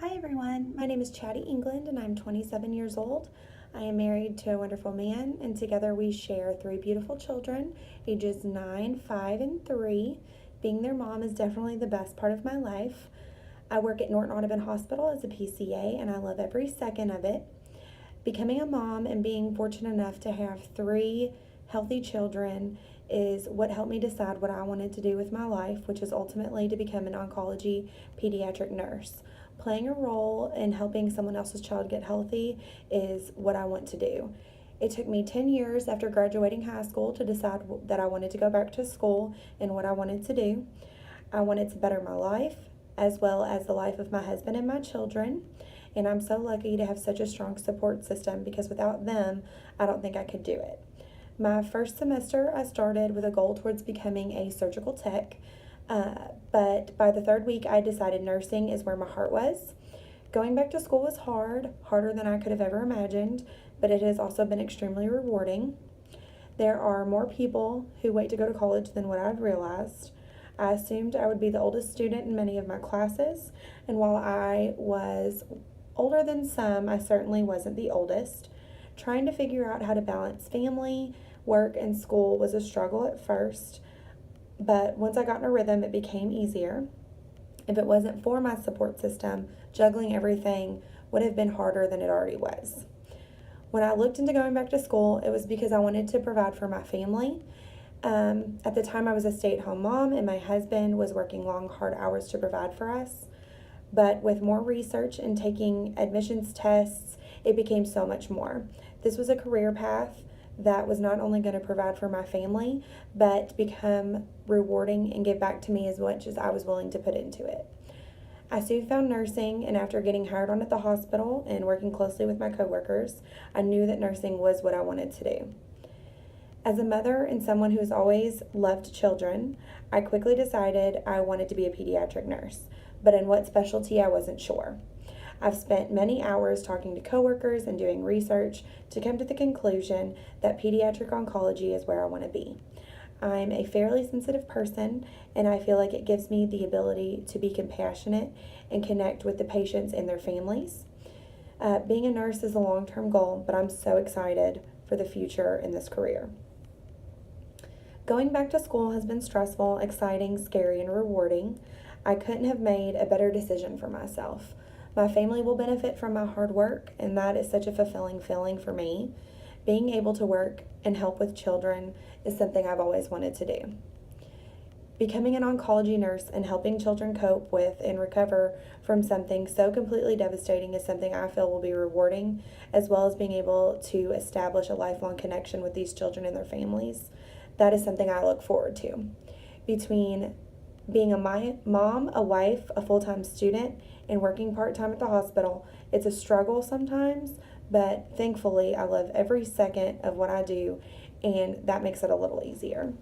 Hi everyone, my name is Chatty England and I'm 27 years old. I am married to a wonderful man and together we share three beautiful children, ages 9, 5, and 3. Being their mom is definitely the best part of my life. I work at Norton Audubon Hospital as a PCA and I love every second of it. Becoming a mom and being fortunate enough to have three healthy children is what helped me decide what I wanted to do with my life, which is ultimately to become an oncology pediatric nurse. Playing a role in helping someone else's child get healthy is what I want to do. It took me 10 years after graduating high school to decide that I wanted to go back to school and what I wanted to do. I wanted to better my life as well as the life of my husband and my children. And I'm so lucky to have such a strong support system because without them, I don't think I could do it. My first semester, I started with a goal towards becoming a surgical tech, but by the third week, I decided nursing is where my heart was. Going back to school was hard, harder than I could have ever imagined, but it has also been extremely rewarding. There are more people who wait to go to college than what I've realized. I assumed I would be the oldest student in many of my classes, and while I was older than some, I certainly wasn't the oldest. Trying to figure out how to balance family, work, and school was a struggle at first, but once I got in a rhythm, it became easier. If it wasn't for my support system, juggling everything would have been harder than it already was. When I looked into going back to school, it was because I wanted to provide for my family. At the time, I was a stay-at-home mom, and my husband was working long, hard hours to provide for us. But with more research and taking admissions tests, it became so much more. This was a career path that was not only going to provide for my family, but become rewarding and give back to me as much as I was willing to put into it. I soon found nursing, and after getting hired on at the hospital and working closely with my coworkers, I knew that nursing was what I wanted to do. As a mother and someone who has always loved children, I quickly decided I wanted to be a pediatric nurse, but in what specialty I wasn't sure. I've spent many hours talking to coworkers and doing research to come to the conclusion that pediatric oncology is where I want to be. I'm a fairly sensitive person, and I feel like it gives me the ability to be compassionate and connect with the patients and their families. Being a nurse is a long-term goal, but I'm so excited for the future in this career. Going back to school has been stressful, exciting, scary, and rewarding. I couldn't have made a better decision for myself. My family will benefit from my hard work, and that is such a fulfilling feeling for me. Being able to work and help with children is something I've always wanted to do. Becoming an oncology nurse and helping children cope with and recover from something so completely devastating is something I feel will be rewarding, as well as being able to establish a lifelong connection with these children and their families. That is something I look forward to. Between being a mom, a wife, a full-time student, and working part-time at the hospital, it's a struggle sometimes, but thankfully I love every second of what I do, and that makes it a little easier.